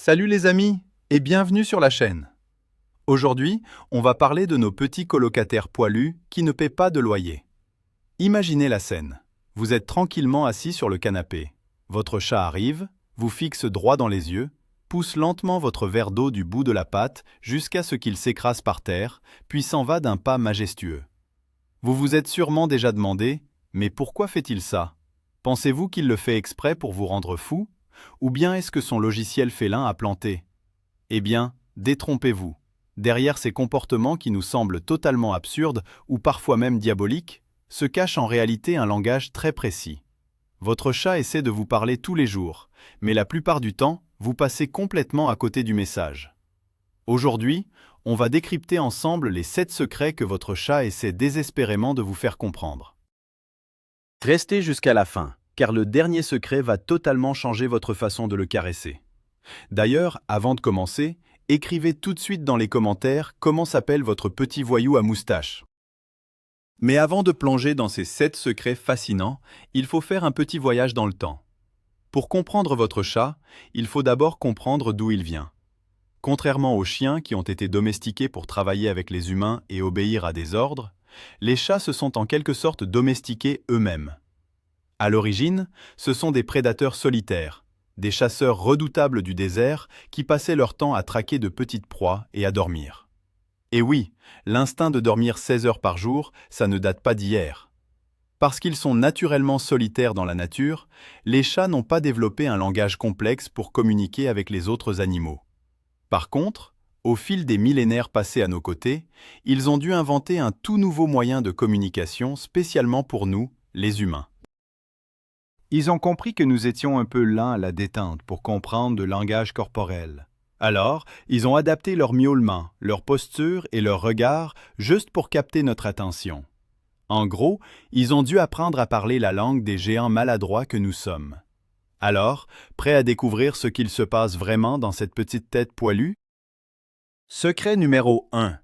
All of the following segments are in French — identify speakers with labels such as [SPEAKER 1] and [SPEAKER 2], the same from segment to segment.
[SPEAKER 1] Salut les amis et bienvenue sur la chaîne. Aujourd'hui, on va parler de nos petits colocataires poilus qui ne paient pas de loyer. Imaginez la scène. Vous êtes tranquillement assis sur le canapé. Votre chat arrive, vous fixe droit dans les yeux, pousse lentement votre verre d'eau du bout de la patte jusqu'à ce qu'il s'écrase par terre, puis s'en va d'un pas majestueux. Vous vous êtes sûrement déjà demandé, mais pourquoi fait-il ça? Pensez-vous qu'il le fait exprès pour vous rendre fou? Ou bien est-ce que son logiciel félin a planté? Eh bien, détrompez-vous. Derrière ces comportements qui nous semblent totalement absurdes ou parfois même diaboliques, se cache en réalité un langage très précis. Votre chat essaie de vous parler tous les jours, mais la plupart du temps, vous passez complètement à côté du message. Aujourd'hui, on va décrypter ensemble les 7 secrets que votre chat essaie désespérément de vous faire comprendre. Restez jusqu'à la fin, car le dernier secret va totalement changer votre façon de le caresser. D'ailleurs, avant de commencer, écrivez tout de suite dans les commentaires comment s'appelle votre petit voyou à moustache. Mais avant de plonger dans ces 7 secrets fascinants, il faut faire un petit voyage dans le temps. Pour comprendre votre chat, il faut d'abord comprendre d'où il vient. Contrairement aux chiens qui ont été domestiqués pour travailler avec les humains et obéir à des ordres, les chats se sont en quelque sorte domestiqués eux-mêmes. À l'origine, ce sont des prédateurs solitaires, des chasseurs redoutables du désert qui passaient leur temps à traquer de petites proies et à dormir. Et oui, l'instinct de dormir 16 heures par jour, ça ne date pas d'hier. Parce qu'ils sont naturellement solitaires dans la nature, les chats n'ont pas développé un langage complexe pour communiquer avec les autres animaux. Par contre, au fil des millénaires passés à nos côtés, ils ont dû inventer un tout nouveau moyen de communication spécialement pour nous, les humains. Ils ont compris que nous étions un peu lents à la détente pour comprendre le langage corporel. Alors, ils ont adapté leur miaulement, leur posture et leur regard juste pour capter notre attention. En gros, ils ont dû apprendre à parler la langue des géants maladroits que nous sommes. Alors, prêts à découvrir ce qu'il se passe vraiment dans cette petite tête poilue? Secret numéro 1.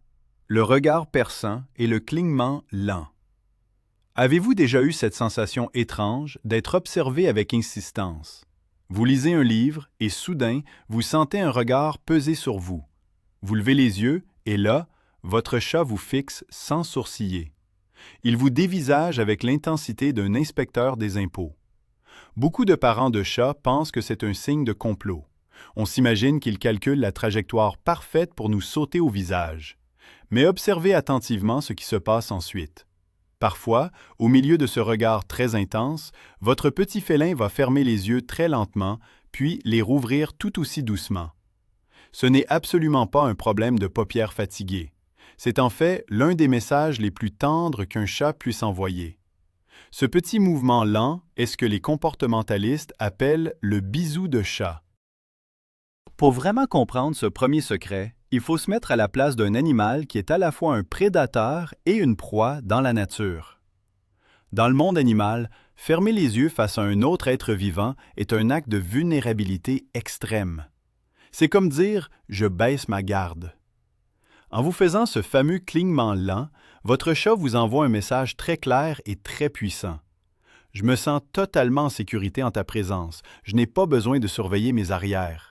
[SPEAKER 1] Le regard perçant et le clignement lent. Avez-vous déjà eu cette sensation étrange d'être observé avec insistance? Vous lisez un livre et soudain, vous sentez un regard peser sur vous. Vous levez les yeux et là, votre chat vous fixe sans sourciller. Il vous dévisage avec l'intensité d'un inspecteur des impôts. Beaucoup de parents de chats pensent que c'est un signe de complot. On s'imagine qu'ils calculent la trajectoire parfaite pour nous sauter au visage. Mais observez attentivement ce qui se passe ensuite. Parfois, au milieu de ce regard très intense, votre petit félin va fermer les yeux très lentement, puis les rouvrir tout aussi doucement. Ce n'est absolument pas un problème de paupières fatiguées. C'est en fait l'un des messages les plus tendres qu'un chat puisse envoyer. Ce petit mouvement lent est ce que les comportementalistes appellent le bisou de chat. Pour vraiment comprendre ce premier secret, il faut se mettre à la place d'un animal qui est à la fois un prédateur et une proie dans la nature. Dans le monde animal, fermer les yeux face à un autre être vivant est un acte de vulnérabilité extrême. C'est comme dire « je baisse ma garde ». En vous faisant ce fameux clignement lent, votre chat vous envoie un message très clair et très puissant. Je me sens totalement en sécurité en ta présence. Je n'ai pas besoin de surveiller mes arrières.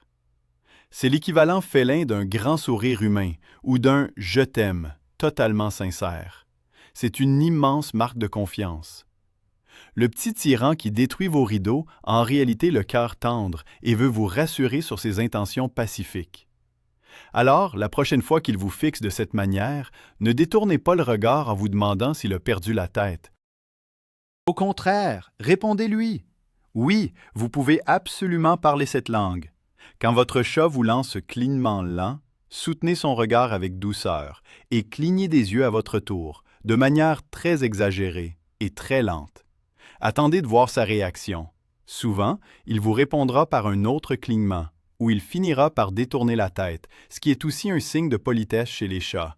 [SPEAKER 1] C'est l'équivalent félin d'un grand sourire humain ou d'un « je t'aime » totalement sincère. C'est une immense marque de confiance. Le petit tyran qui détruit vos rideaux a en réalité le cœur tendre et veut vous rassurer sur ses intentions pacifiques. Alors, la prochaine fois qu'il vous fixe de cette manière, ne détournez pas le regard en vous demandant s'il a perdu la tête. Au contraire, répondez-lui. Oui, vous pouvez absolument parler cette langue. Quand votre chat vous lance ce clignement lent, soutenez son regard avec douceur et clignez des yeux à votre tour, de manière très exagérée et très lente. Attendez de voir sa réaction. Souvent, il vous répondra par un autre clignement, ou il finira par détourner la tête, ce qui est aussi un signe de politesse chez les chats.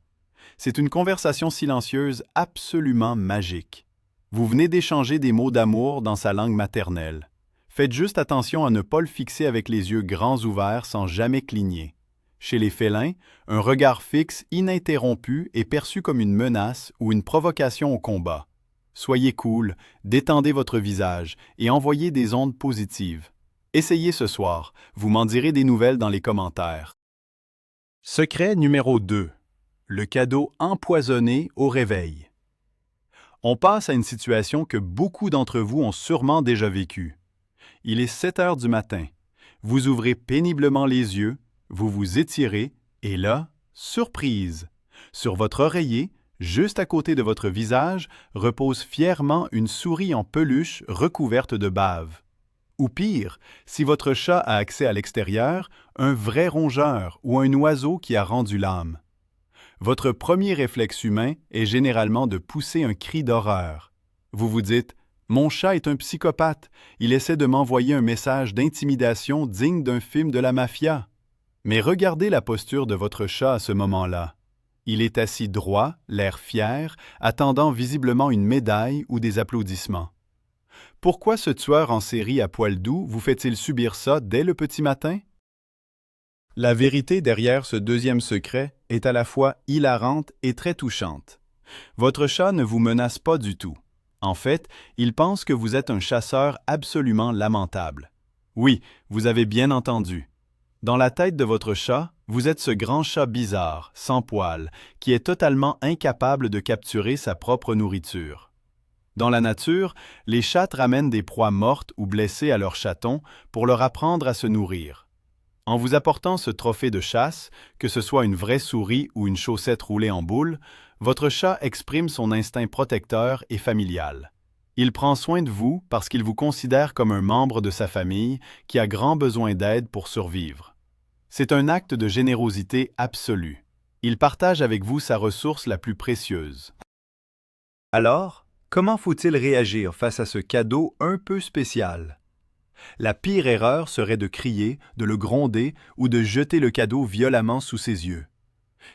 [SPEAKER 1] C'est une conversation silencieuse absolument magique. Vous venez d'échanger des mots d'amour dans sa langue maternelle. Faites juste attention à ne pas le fixer avec les yeux grands ouverts sans jamais cligner. Chez les félins, un regard fixe ininterrompu est perçu comme une menace ou une provocation au combat. Soyez cool, détendez votre visage et envoyez des ondes positives. Essayez ce soir, vous m'en direz des nouvelles dans les commentaires. Secret numéro 2. Le cadeau empoisonné au réveil. On passe à une situation que beaucoup d'entre vous ont sûrement déjà vécue. Il est 7 heures du matin. Vous ouvrez péniblement les yeux, vous vous étirez, et là, surprise! Sur votre oreiller, juste à côté de votre visage, repose fièrement une souris en peluche recouverte de bave. Ou pire, si votre chat a accès à l'extérieur, un vrai rongeur ou un oiseau qui a rendu l'âme. Votre premier réflexe humain est généralement de pousser un cri d'horreur. Vous vous dites « Mon chat est un psychopathe, il essaie de m'envoyer un message d'intimidation digne d'un film de la mafia. » Mais regardez la posture de votre chat à ce moment-là. Il est assis droit, l'air fier, attendant visiblement une médaille ou des applaudissements. Pourquoi ce tueur en série à poil doux vous fait-il subir ça dès le petit matin? La vérité derrière ce deuxième secret est à la fois hilarante et très touchante. Votre chat ne vous menace pas du tout. En fait, il pense que vous êtes un chasseur absolument lamentable. Oui, vous avez bien entendu. Dans la tête de votre chat, vous êtes ce grand chat bizarre, sans poils, qui est totalement incapable de capturer sa propre nourriture. Dans la nature, les chattes ramènent des proies mortes ou blessées à leurs chatons pour leur apprendre à se nourrir. En vous apportant ce trophée de chasse, que ce soit une vraie souris ou une chaussette roulée en boule, votre chat exprime son instinct protecteur et familial. Il prend soin de vous parce qu'il vous considère comme un membre de sa famille qui a grand besoin d'aide pour survivre. C'est un acte de générosité absolue. Il partage avec vous sa ressource la plus précieuse. Alors, comment faut-il réagir face à ce cadeau un peu spécial? La pire erreur serait de crier, de le gronder ou de jeter le cadeau violemment sous ses yeux.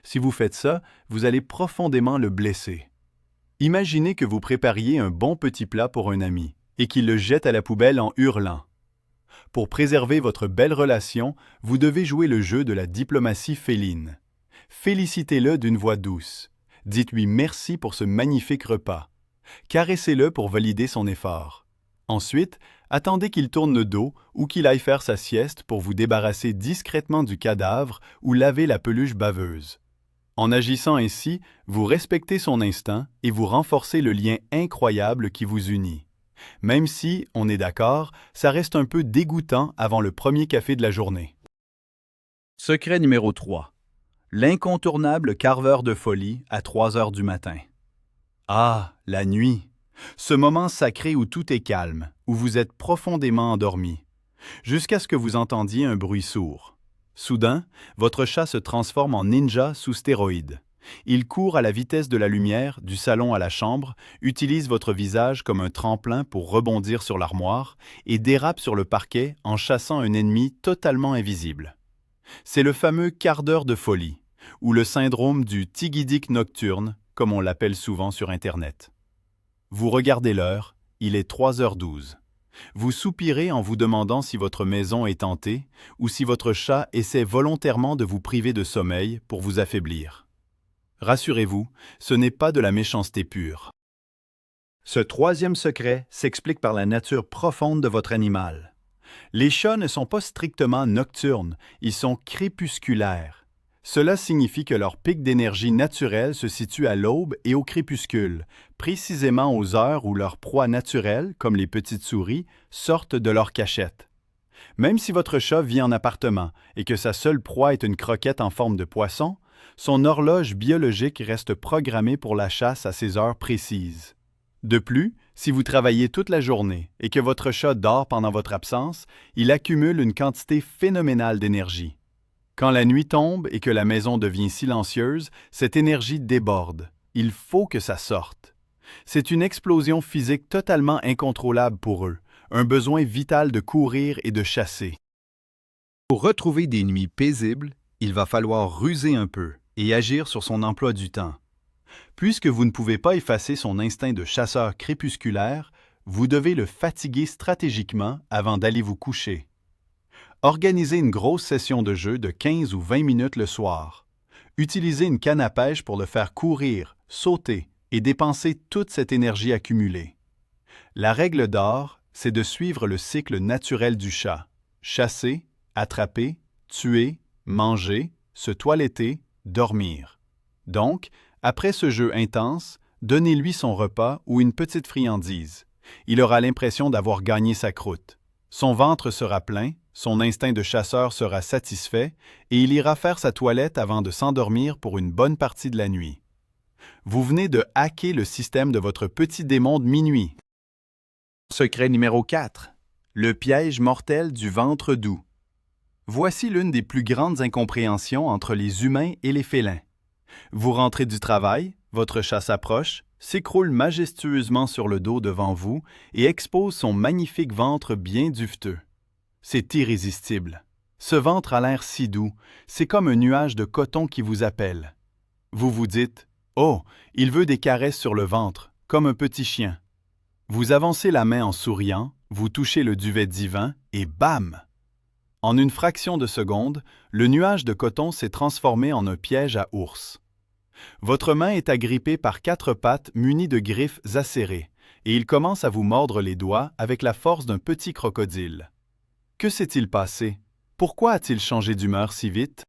[SPEAKER 1] Si vous faites ça, vous allez profondément le blesser. Imaginez que vous prépariez un bon petit plat pour un ami et qu'il le jette à la poubelle en hurlant. Pour préserver votre belle relation, vous devez jouer le jeu de la diplomatie féline. Félicitez-le d'une voix douce. Dites-lui merci pour ce magnifique repas. Caressez-le pour valider son effort. Ensuite, attendez qu'il tourne le dos ou qu'il aille faire sa sieste pour vous débarrasser discrètement du cadavre ou laver la peluche baveuse. En agissant ainsi, vous respectez son instinct et vous renforcez le lien incroyable qui vous unit. Même si, on est d'accord, ça reste un peu dégoûtant avant le premier café de la journée. Secret numéro 3. L'incontournable carveur de folie à 3 heures du matin. Ah, la nuit! Ce moment sacré où tout est calme, où vous êtes profondément endormi, jusqu'à ce que vous entendiez un bruit sourd. Soudain, votre chat se transforme en ninja sous stéroïdes. Il court à la vitesse de la lumière, du salon à la chambre, utilise votre visage comme un tremplin pour rebondir sur l'armoire et dérape sur le parquet en chassant un ennemi totalement invisible. C'est le fameux quart d'heure de folie, ou le syndrome du tigidic nocturne, comme on l'appelle souvent sur Internet. Vous regardez l'heure, il est 3h12. Vous soupirez en vous demandant si votre maison est hantée ou si votre chat essaie volontairement de vous priver de sommeil pour vous affaiblir. Rassurez-vous, ce n'est pas de la méchanceté pure. Ce troisième secret s'explique par la nature profonde de votre animal. Les chats ne sont pas strictement nocturnes, ils sont crépusculaires. Cela signifie que leur pic d'énergie naturelle se situe à l'aube et au crépuscule, précisément aux heures où leurs proies naturelles, comme les petites souris, sortent de leur cachette. Même si votre chat vit en appartement et que sa seule proie est une croquette en forme de poisson, son horloge biologique reste programmée pour la chasse à ces heures précises. De plus, si vous travaillez toute la journée et que votre chat dort pendant votre absence, il accumule une quantité phénoménale d'énergie. Quand la nuit tombe et que la maison devient silencieuse, cette énergie déborde. Il faut que ça sorte. C'est une explosion physique totalement incontrôlable pour eux, un besoin vital de courir et de chasser. Pour retrouver des nuits paisibles, il va falloir ruser un peu et agir sur son emploi du temps. Puisque vous ne pouvez pas effacer son instinct de chasseur crépusculaire, vous devez le fatiguer stratégiquement avant d'aller vous coucher. Organisez une grosse session de jeu de 15 ou 20 minutes le soir. Utilisez une canne à pêche pour le faire courir, sauter et dépenser toute cette énergie accumulée. La règle d'or, c'est de suivre le cycle naturel du chat. chasser, attraper, tuer, manger, se toiletter, dormir. Donc, après ce jeu intense, donnez-lui son repas ou une petite friandise. Il aura l'impression d'avoir gagné sa croûte. Son ventre sera plein, son instinct de chasseur sera satisfait et il ira faire sa toilette avant de s'endormir pour une bonne partie de la nuit. Vous venez de hacker le système de votre petit démon de minuit. Secret numéro 4. Le piège mortel du ventre doux. Voici l'une des plus grandes incompréhensions entre les humains et les félins. Vous rentrez du travail, votre chat s'approche, s'écroule majestueusement sur le dos devant vous et expose son magnifique ventre bien duveteux. C'est irrésistible. Ce ventre a l'air si doux, c'est comme un nuage de coton qui vous appelle. Vous vous dites « Oh, il veut des caresses sur le ventre, comme un petit chien ». Vous avancez la main en souriant, vous touchez le duvet divin et bam! En une fraction de seconde, le nuage de coton s'est transformé en un piège à ours. Votre main est agrippée par 4 pattes munies de griffes acérées, et il commence à vous mordre les doigts avec la force d'un petit crocodile. Que s'est-il passé? Pourquoi a-t-il changé d'humeur si vite?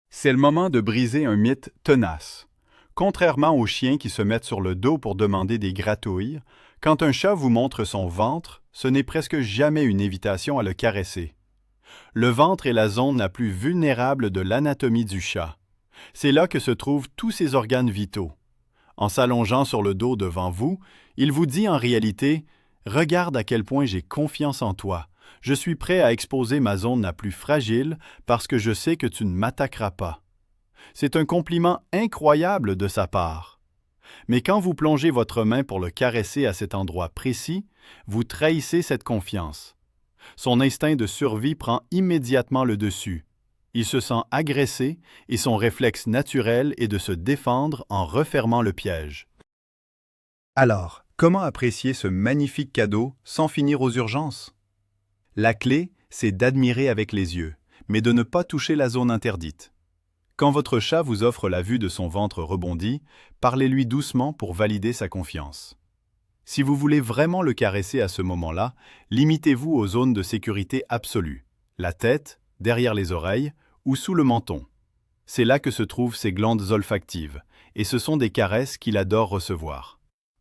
[SPEAKER 1] C'est le moment de briser un mythe tenace. Contrairement aux chiens qui se mettent sur le dos pour demander des gratouilles, quand un chat vous montre son ventre, ce n'est presque jamais une invitation à le caresser. Le ventre est la zone la plus vulnérable de l'anatomie du chat. C'est là que se trouvent tous ses organes vitaux. En s'allongeant sur le dos devant vous, il vous dit en réalité « Regarde à quel point j'ai confiance en toi. Je suis prêt à exposer ma zone la plus fragile parce que je sais que tu ne m'attaqueras pas. » C'est un compliment incroyable de sa part. Mais quand vous plongez votre main pour le caresser à cet endroit précis, vous trahissez cette confiance. Son instinct de survie prend immédiatement le dessus. Il se sent agressé et son réflexe naturel est de se défendre en refermant le piège. Alors, comment apprécier ce magnifique cadeau sans finir aux urgences? La clé, c'est d'admirer avec les yeux, mais de ne pas toucher la zone interdite. Quand votre chat vous offre la vue de son ventre rebondi, parlez-lui doucement pour valider sa confiance. Si vous voulez vraiment le caresser à ce moment-là, limitez-vous aux zones de sécurité absolue, la tête, derrière les oreilles ou sous le menton. C'est là que se trouvent ses glandes olfactives, et ce sont des caresses qu'il adore recevoir.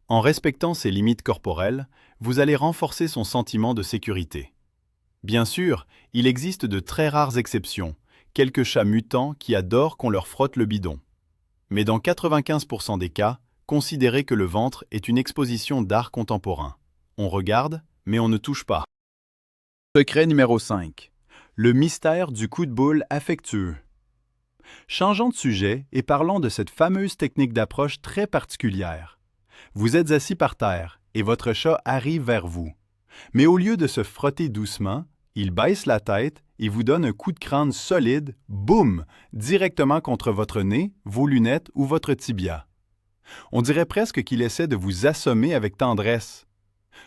[SPEAKER 1] En respectant ses limites corporelles, vous allez renforcer son sentiment de sécurité. Bien sûr, il existe de très rares exceptions, quelques chats mutants qui adorent qu'on leur frotte le bidon. Mais dans 95% des cas, considérez que le ventre est une exposition d'art contemporain. On regarde, mais on ne touche pas. Secret numéro 5. Le mystère du coup de boule affectueux. Changeons de sujet et parlons de cette fameuse technique d'approche très particulière. Vous êtes assis par terre et votre chat arrive vers vous. Mais au lieu de se frotter doucement, il baisse la tête et vous donne un coup de crâne solide, boum, directement contre votre nez, vos lunettes ou votre tibia. On dirait presque qu'il essaie de vous assommer avec tendresse.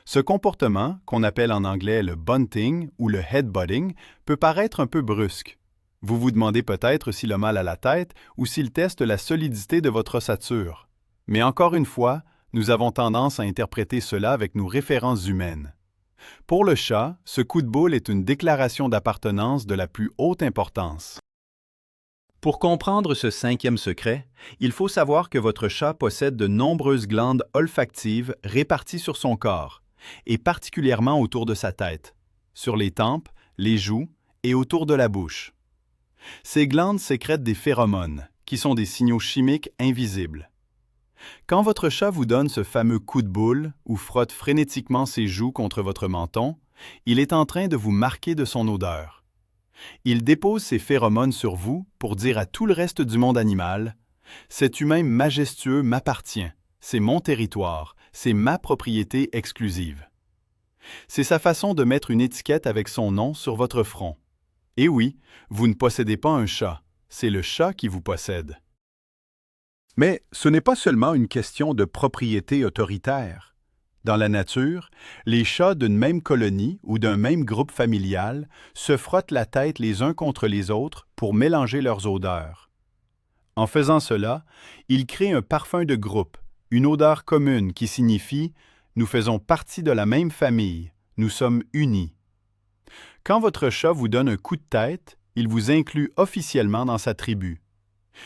[SPEAKER 1] Ce comportement, qu'on appelle en anglais le bunting ou le headbutting, peut paraître un peu brusque. Vous vous demandez peut-être s'il a mal à la tête ou s'il teste la solidité de votre ossature. Mais encore une fois, nous avons tendance à interpréter cela avec nos références humaines. Pour le chat, ce coup de boule est une déclaration d'appartenance de la plus haute importance. Pour comprendre ce 5e secret, il faut savoir que votre chat possède de nombreuses glandes olfactives réparties sur son corps, et particulièrement autour de sa tête, sur les tempes, les joues et autour de la bouche. Ces glandes sécrètent des phéromones, qui sont des signaux chimiques invisibles. Quand votre chat vous donne ce fameux coup de boule ou frotte frénétiquement ses joues contre votre menton, il est en train de vous marquer de son odeur. Il dépose ses phéromones sur vous pour dire à tout le reste du monde animal « Cet humain majestueux m'appartient, c'est mon territoire, c'est ma propriété exclusive. » C'est sa façon de mettre une étiquette avec son nom sur votre front. Et oui, vous ne possédez pas un chat, c'est le chat qui vous possède. Mais ce n'est pas seulement une question de propriété autoritaire. Dans la nature, les chats d'une même colonie ou d'un même groupe familial se frottent la tête les uns contre les autres pour mélanger leurs odeurs. En faisant cela, ils créent un parfum de groupe, une odeur commune qui signifie « nous faisons partie de la même famille, nous sommes unis ». Quand votre chat vous donne un coup de tête, il vous inclut officiellement dans sa tribu.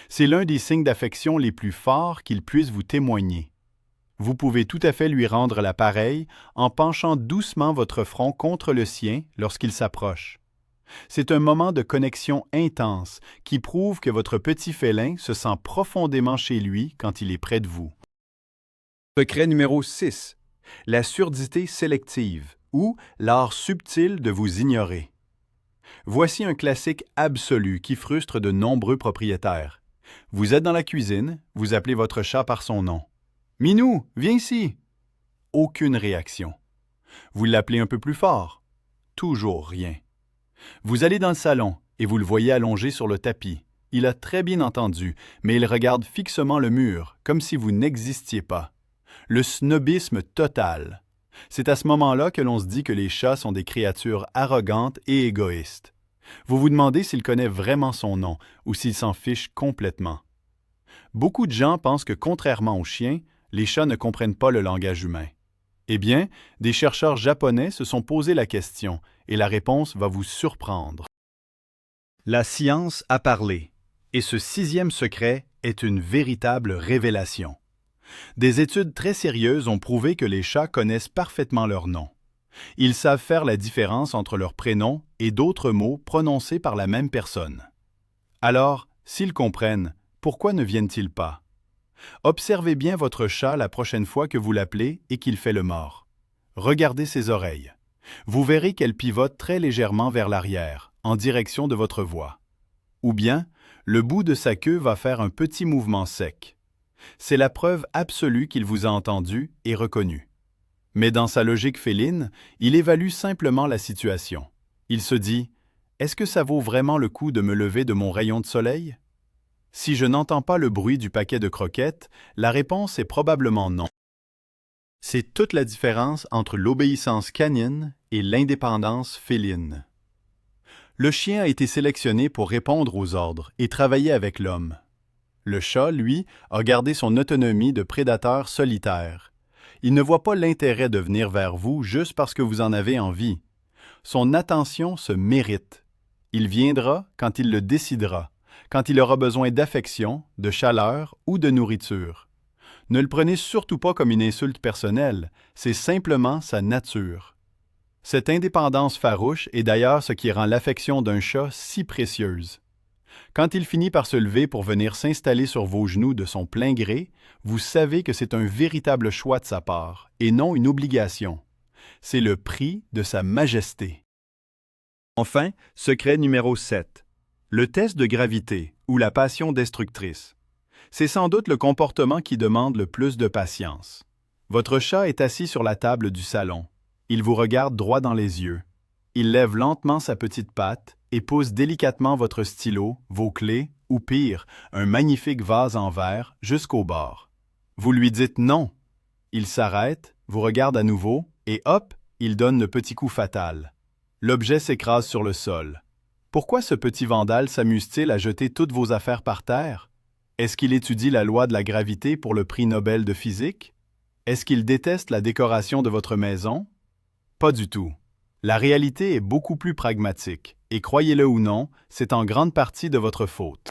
[SPEAKER 1] C'est l'un des signes d'affection les plus forts qu'il puisse vous témoigner. Vous pouvez tout à fait lui rendre la pareille en penchant doucement votre front contre le sien lorsqu'il s'approche. C'est un moment de connexion intense qui prouve que votre petit félin se sent profondément chez lui quand il est près de vous. Secret numéro 6. La surdité sélective ou l'art subtil de vous ignorer. Voici un classique absolu qui frustre de nombreux propriétaires. Vous êtes dans la cuisine, vous appelez votre chat par son nom. « Minou, viens ici! » Aucune réaction. Vous l'appelez un peu plus fort. Toujours rien. Vous allez dans le salon et vous le voyez allongé sur le tapis. Il a très bien entendu, mais il regarde fixement le mur, comme si vous n'existiez pas. Le snobisme total. C'est à ce moment-là que l'on se dit que les chats sont des créatures arrogantes et égoïstes. Vous vous demandez s'il connaît vraiment son nom ou s'il s'en fiche complètement. Beaucoup de gens pensent que, contrairement aux chiens, les chats ne comprennent pas le langage humain. Eh bien, des chercheurs japonais se sont posé la question et la réponse va vous surprendre. La science a parlé, et ce 6e secret est une véritable révélation. Des études très sérieuses ont prouvé que les chats connaissent parfaitement leur nom. Ils savent faire la différence entre leur prénom et d'autres mots prononcés par la même personne. Alors, s'ils comprennent, pourquoi ne viennent-ils pas? Observez bien votre chat la prochaine fois que vous l'appelez et qu'il fait le mort. Regardez ses oreilles. Vous verrez qu'elles pivotent très légèrement vers l'arrière, en direction de votre voix. Ou bien, le bout de sa queue va faire un petit mouvement sec. C'est la preuve absolue qu'il vous a entendu et reconnu. Mais dans sa logique féline, il évalue simplement la situation. Il se dit « Est-ce que ça vaut vraiment le coup de me lever de mon rayon de soleil ?» Si je n'entends pas le bruit du paquet de croquettes, la réponse est probablement non. C'est toute la différence entre l'obéissance canine et l'indépendance féline. Le chien a été sélectionné pour répondre aux ordres et travailler avec l'homme. Le chat, lui, a gardé son autonomie de prédateur solitaire. Il ne voit pas l'intérêt de venir vers vous juste parce que vous en avez envie. Son attention se mérite. Il viendra quand il le décidera, quand il aura besoin d'affection, de chaleur ou de nourriture. Ne le prenez surtout pas comme une insulte personnelle, c'est simplement sa nature. Cette indépendance farouche est d'ailleurs ce qui rend l'affection d'un chat si précieuse. Quand il finit par se lever pour venir s'installer sur vos genoux de son plein gré, vous savez que c'est un véritable choix de sa part, et non une obligation. C'est le prix de sa majesté. Enfin, secret numéro 7. Le test de gravité ou la passion destructrice. C'est sans doute le comportement qui demande le plus de patience. Votre chat est assis sur la table du salon. Il vous regarde droit dans les yeux. Il lève lentement sa petite patte et pousse délicatement votre stylo, vos clés ou pire, un magnifique vase en verre jusqu'au bord. Vous lui dites non. Il s'arrête, vous regarde à nouveau et hop, il donne le petit coup fatal. L'objet s'écrase sur le sol. Pourquoi ce petit vandale s'amuse-t-il à jeter toutes vos affaires par terre? Est-ce qu'il étudie la loi de la gravité pour le prix Nobel de physique? Est-ce qu'il déteste la décoration de votre maison? Pas du tout. La réalité est beaucoup plus pragmatique, et croyez-le ou non, c'est en grande partie de votre faute.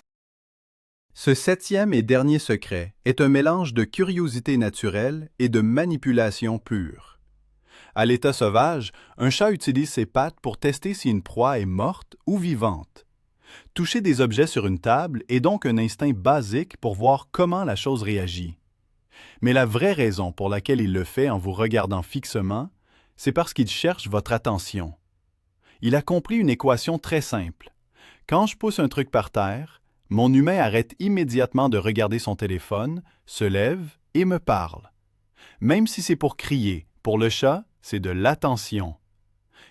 [SPEAKER 1] Ce 7e et dernier secret est un mélange de curiosité naturelle et de manipulation pure. À l'état sauvage, un chat utilise ses pattes pour tester si une proie est morte ou vivante. Toucher des objets sur une table est donc un instinct basique pour voir comment la chose réagit. Mais la vraie raison pour laquelle il le fait en vous regardant fixement, c'est parce qu'il cherche votre attention. Il a compris une équation très simple. Quand je pousse un truc par terre, mon humain arrête immédiatement de regarder son téléphone, se lève et me parle. Même si c'est pour crier, pour le chat, c'est de l'attention.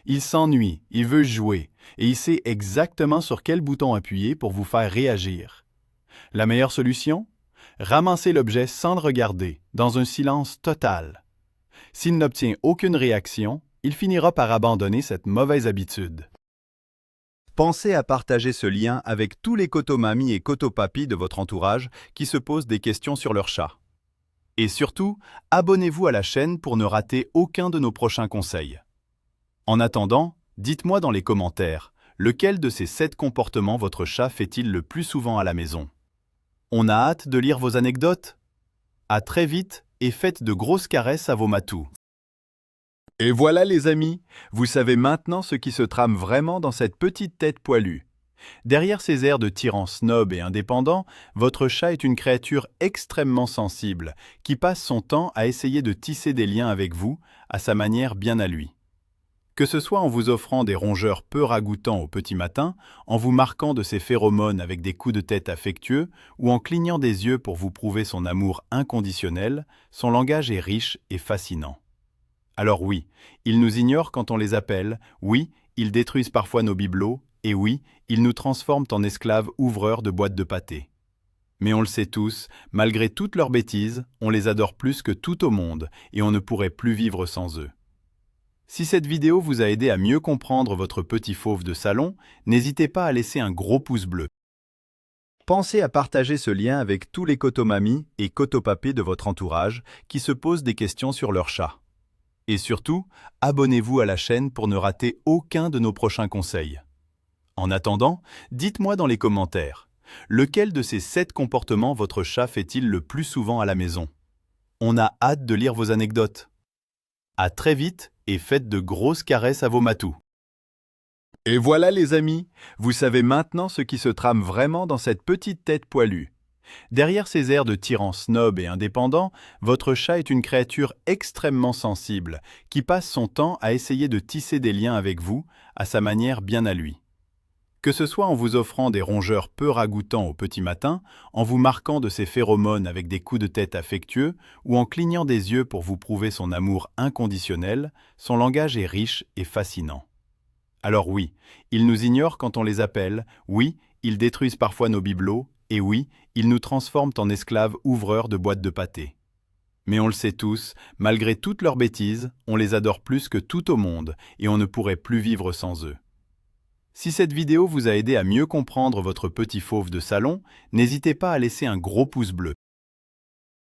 [SPEAKER 1] Il s'ennuie, il veut jouer, et il sait exactement sur quel bouton appuyer pour vous faire réagir. La meilleure solution? Ramasser l'objet sans le regarder, dans un silence total. S'il n'obtient aucune réaction, il finira par abandonner cette mauvaise habitude. Pensez à partager ce lien avec tous les cotomamis et cotopapis de votre entourage qui se posent des questions sur leur chat. Et surtout, abonnez-vous à la chaîne pour ne rater aucun de nos prochains conseils. En attendant, Dites-moi dans les commentaires, lequel de ces 7 comportements votre chat fait-il le plus souvent à la maison? On a hâte de lire vos anecdotes. À très vite et faites de grosses caresses à vos matous. Et voilà les amis, vous savez maintenant ce qui se trame vraiment dans cette petite tête poilue. Derrière ses airs de tyran snob et indépendant, votre chat est une créature extrêmement sensible, qui passe son temps à essayer de tisser des liens avec vous, à sa manière bien à lui. Que ce soit en vous offrant des rongeurs peu ragoûtants au petit matin, en vous marquant de ses phéromones avec des coups de tête affectueux, ou en clignant des yeux pour vous prouver son amour inconditionnel, son langage est riche et fascinant. Alors oui, ils nous ignorent quand on les appelle, oui, ils détruisent parfois nos bibelots, et oui, ils nous transforment en esclaves ouvreurs de boîtes de pâté. Mais on le sait tous, malgré toutes leurs bêtises, on les adore plus que tout au monde, et on ne pourrait plus vivre sans eux. Si cette vidéo vous a aidé à mieux comprendre votre petit fauve de salon, n'hésitez pas à laisser un gros pouce bleu. Pensez à partager ce lien avec tous les cotomamis et cotopapés de votre entourage qui se posent des questions sur leur chat. Et surtout, abonnez-vous à la chaîne pour ne rater aucun de nos prochains conseils. En attendant, dites-moi dans les commentaires, lequel de ces 7 comportements votre chat fait-il le plus souvent à la maison? On a hâte de lire vos anecdotes. À très vite et faites de grosses caresses à vos matous. Et voilà les amis, vous savez maintenant ce qui se trame vraiment dans cette petite tête poilue. Derrière ses airs de tyran snob et indépendant, votre chat est une créature extrêmement sensible, qui passe son temps à essayer de tisser des liens avec vous, à sa manière bien à lui. Que ce soit en vous offrant des rongeurs peu ragoûtants au petit matin, en vous marquant de ses phéromones avec des coups de tête affectueux, ou en clignant des yeux pour vous prouver son amour inconditionnel, son langage est riche et fascinant. Alors oui, ils nous ignorent quand on les appelle, oui, ils détruisent parfois nos bibelots, et oui, ils nous transforment en esclaves ouvreurs de boîtes de pâté. Mais on le sait tous, malgré toutes leurs bêtises, on les adore plus que tout au monde, et on ne pourrait plus vivre sans eux. Si cette vidéo vous a aidé à mieux comprendre votre petit fauve de salon, n'hésitez pas à laisser un gros pouce bleu.